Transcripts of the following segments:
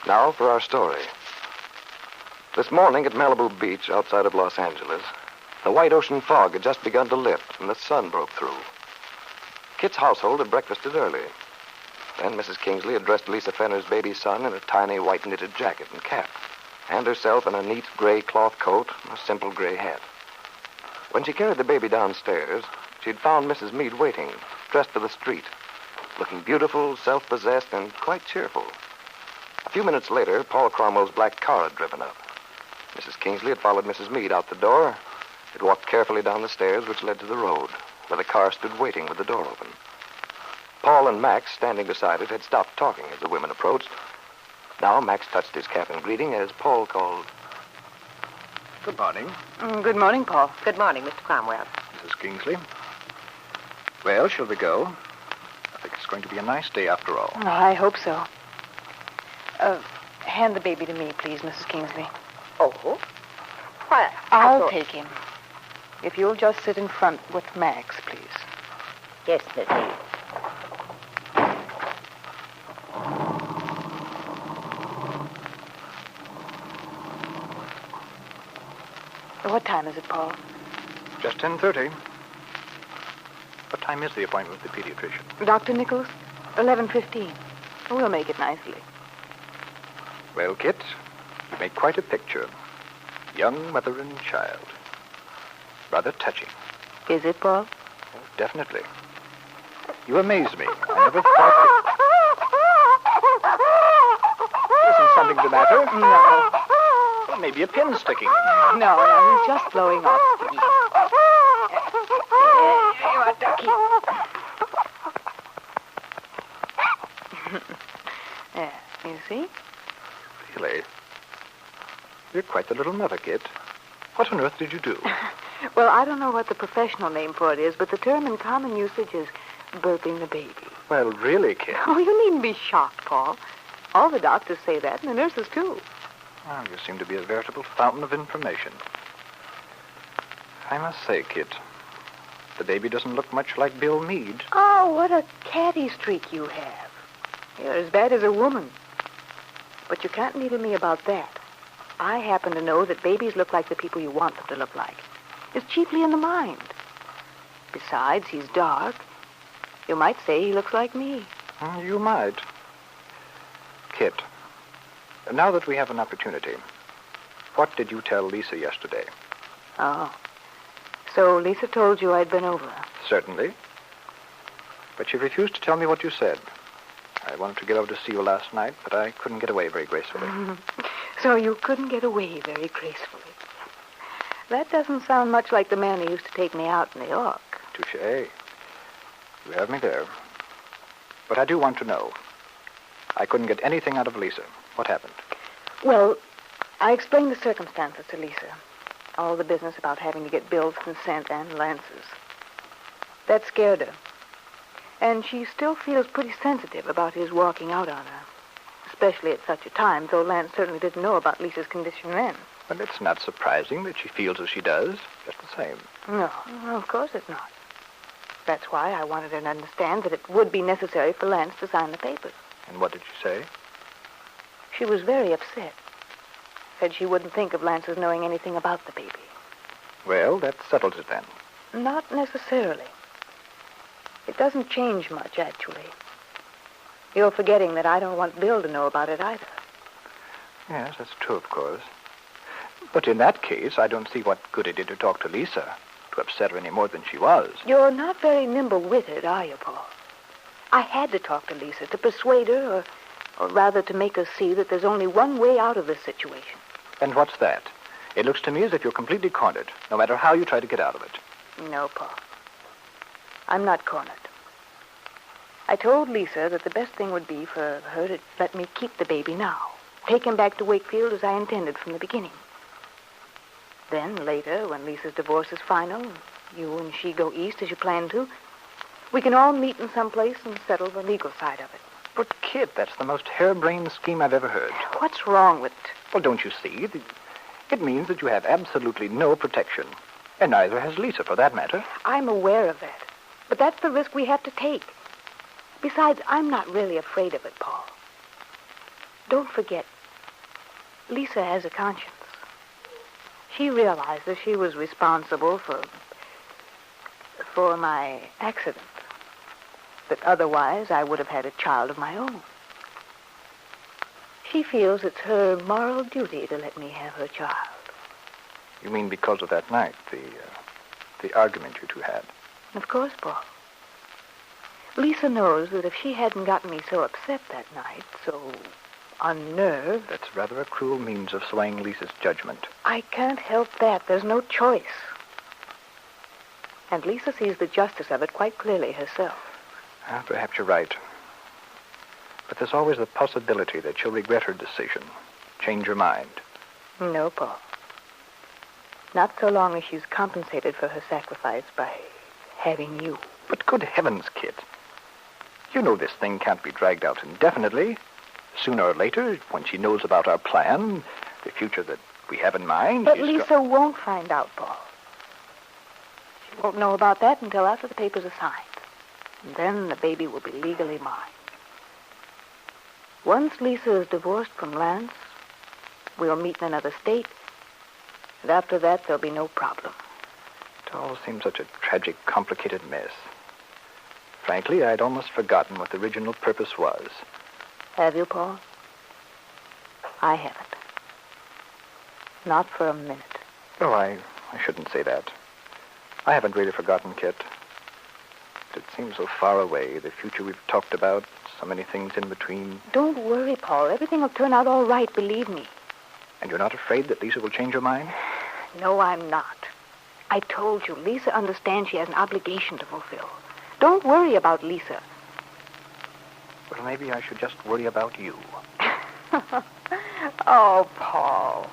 Now for our story. This morning at Malibu Beach outside of Los Angeles, the white ocean fog had just begun to lift and the sun broke through. Kit's household had breakfasted early. Then Mrs. Kingsley had dressed Lisa Fenner's baby son in a tiny white knitted jacket and cap, and herself in a neat gray cloth coat and a simple gray hat. When she carried the baby downstairs, she'd found Mrs. Meade waiting, dressed for the street, looking beautiful, self-possessed, and quite cheerful. A few minutes later, Paul Cromwell's black car had driven up. Mrs. Kingsley had followed Mrs. Meade out the door. It walked carefully down the stairs which led to the road, where the car stood waiting with the door open. Paul and Max, standing beside it, had stopped talking as the women approached. Now Max touched his cap in greeting as Paul called. Good morning. Good morning, Paul. Good morning, Mr. Cromwell. Mrs. Kingsley. Well, shall we go? I think it's going to be a nice day after all. Oh, I hope so. Hand the baby to me, please, Mrs. Kingsley. Oh? Why, I'll take him. If you'll just sit in front with Max, please. Yes, Miss Meade. What time is it, Paul? Just 10:30. What time is the appointment with the pediatrician? Dr. Nichols? 11:15. We'll make it nicely. Well, Kit, you make quite a picture. Young mother and child. Rather touching. Is it, Paul? Oh, definitely. You amaze me. I never thought Isn't something the matter? No. Well, maybe a pin sticking. No, he's just blowing off steam. There you are, Ducky. There, you see? Really? You're quite the little mother, Kit. What on earth did you do? Well, I don't know what the professional name for it is, but the term in common usage is burping the baby. Well, really, Kit. Oh, you needn't be shocked, Paul. All the doctors say that, and the nurses, too. Well, you seem to be a veritable fountain of information. I must say, Kit, the baby doesn't look much like Bill Meade. Oh, what a catty streak you have. You're as bad as a woman. But you can't needle me about that. I happen to know that babies look like the people you want them to look like. It's chiefly in the mind. Besides, he's dark. You might say he looks like me. You might. Kit, now that we have an opportunity, what did you tell Lisa yesterday? Oh. So Lisa told you I'd been over. Certainly. But she refused to tell me what you said. I wanted to get over to see you last night, but I couldn't get away very gracefully. So you couldn't get away very gracefully. That doesn't sound much like the man who used to take me out in New York. Touché. You have me there. But I do want to know. I couldn't get anything out of Lisa. What happened? Well, I explained the circumstances to Lisa. All the business about having to get Bill's consent and Lance's. That scared her. And she still feels pretty sensitive about his walking out on her. Especially at such a time, though Lance certainly didn't know about Lisa's condition then. Well, it's not surprising that she feels as she does, just the same. No, of course it's not. That's why I wanted her to understand that it would be necessary for Lance to sign the papers. And what did she say? She was very upset. Said she wouldn't think of Lance's knowing anything about the baby. Well, that settles it then. Not necessarily. It doesn't change much, actually. You're forgetting that I don't want Bill to know about it either. Yes, that's true, of course. But in that case, I don't see what good it did to talk to Lisa, to upset her any more than she was. You're not very nimble-witted, are you, Paul? I had to talk to Lisa to persuade her, or rather to make her see that there's only one way out of this situation. And what's that? It looks to me as if you're completely cornered, no matter how you try to get out of it. No, Paul. I'm not cornered. I told Lisa that the best thing would be for her to let me keep the baby now. Take him back to Wakefield as I intended from the beginning. Then, later, when Lisa's divorce is final, you and she go east as you plan to, we can all meet in some place and settle the legal side of it. But, Kit, that's the most harebrained scheme I've ever heard. What's wrong with it? Well, don't you see? It means that you have absolutely no protection. And neither has Lisa, for that matter. I'm aware of that. But that's the risk we have to take. Besides, I'm not really afraid of it, Paul. Don't forget, Lisa has a conscience. She realizes she was responsible for my accident. That otherwise I would have had a child of my own. She feels it's her moral duty to let me have her child. You mean because of that night, the argument you two had? Of course, Paul. Lisa knows that if she hadn't gotten me so upset that night, so unnerved... That's rather a cruel means of swaying Lisa's judgment. I can't help that. There's no choice. And Lisa sees the justice of it quite clearly herself. Perhaps you're right. But there's always the possibility that she'll regret her decision, change her mind. No, Paul. Not so long as she's compensated for her sacrifice by having you. But good heavens, Kit. You know this thing can't be dragged out indefinitely. Sooner or later, when she knows about our plan, the future that we have in mind... But Lisa won't find out, Paul. She won't know about that until after the papers are signed. And then the baby will be legally mine. Once Lisa is divorced from Lance, we'll meet in another state. And after that, there'll be no problem. It all seems such a tragic, complicated mess. Frankly, I'd almost forgotten what the original purpose was. Have you, Paul? I haven't. Not for a minute. Oh, I shouldn't say that. I haven't really forgotten, Kit. But it seems so far away, the future we've talked about, so many things in between. Don't worry, Paul. Everything will turn out all right, believe me. And you're not afraid that Lisa will change her mind? No, I'm not. I told you, Lisa understands she has an obligation to fulfill. Don't worry about Lisa. Well, maybe I should just worry about you. Oh, Paul.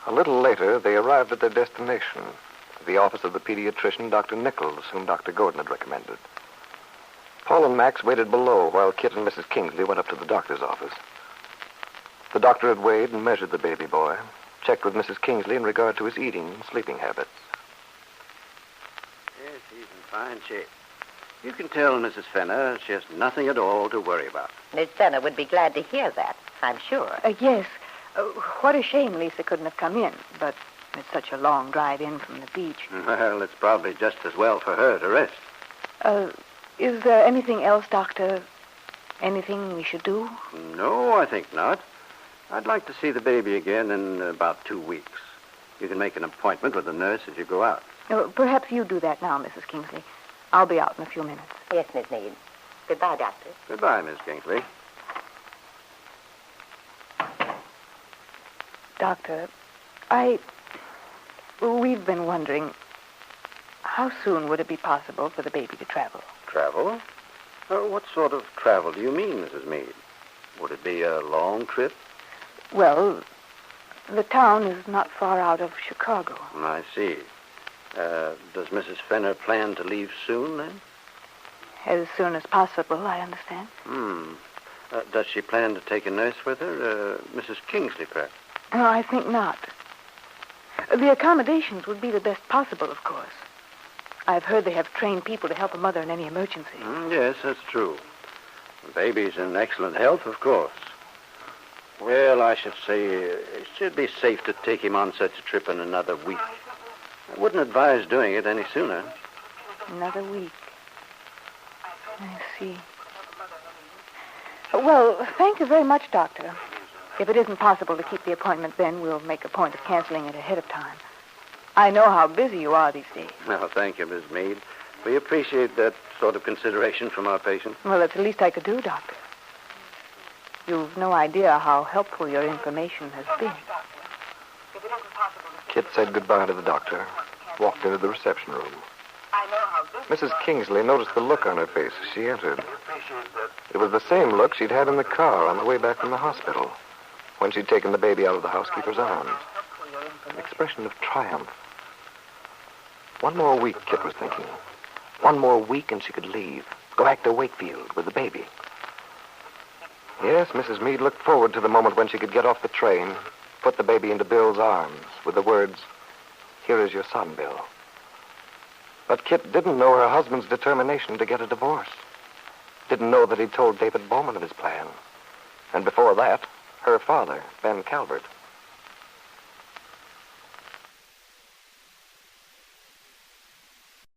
A little later, they arrived at their destination, the office of the pediatrician, Dr. Nichols, whom Dr. Gordon had recommended. Paul and Max waited below while Kit and Mrs. Kingsley went up to the doctor's office. The doctor had weighed and measured the baby boy, checked with Mrs. Kingsley in regard to his eating and sleeping habits. Yes, he's in fine shape. You can tell Mrs. Fenner she has nothing at all to worry about. Miss Fenner would be glad to hear that, I'm sure. Yes. What a shame Lisa couldn't have come in, but it's such a long drive in from the beach. Well, it's probably just as well for her to rest. Is there anything else, Doctor? Anything we should do? No, I think not. I'd like to see the baby again in about 2 weeks. You can make an appointment with the nurse as you go out. Perhaps you do that now, Mrs. Kingsley. I'll be out in a few minutes. Yes, Miss Meade. Goodbye, Doctor. Goodbye, Miss Kingsley. Doctor, we've been wondering, how soon would it be possible for the baby to travel? Travel? What sort of travel do you mean, Mrs. Meade? Would it be a long trip? Well, the town is not far out of Chicago. I see. Does Mrs. Fenner plan to leave soon, then? As soon as possible, I understand. Does she plan to take a nurse with her? Mrs. Kingsley, perhaps? No, I think not. The accommodations would be the best possible, of course. I've heard they have trained people to help a mother in any emergency. Yes, that's true. The baby's in excellent health, of course. Well, I should say it should be safe to take him on such a trip in another week. I wouldn't advise doing it any sooner. Another week. I see. Well, thank you very much, Doctor. If it isn't possible to keep the appointment then, we'll make a point of canceling it ahead of time. I know how busy you are these days. Well, thank you, Miss Meade. We appreciate that sort of consideration from our patients. Well, that's the least I could do, Doctor. You've no idea how helpful your information has been. Kit said goodbye to the doctor, walked into the reception room. Mrs. Kingsley noticed the look on her face as she entered. It was the same look she'd had in the car on the way back from the hospital, when she'd taken the baby out of the housekeeper's arms. An expression of triumph. One more week, Kit was thinking. One more week and she could leave. Go back to Wakefield with the baby. Yes, Mrs. Meade looked forward to the moment when she could get off the train, put the baby into Bill's arms with the words, "Here is your son, Bill." But Kit didn't know her husband's determination to get a divorce. didn't know that he'd told David Bowman of his plan. And before that, her father, Ben Calvert.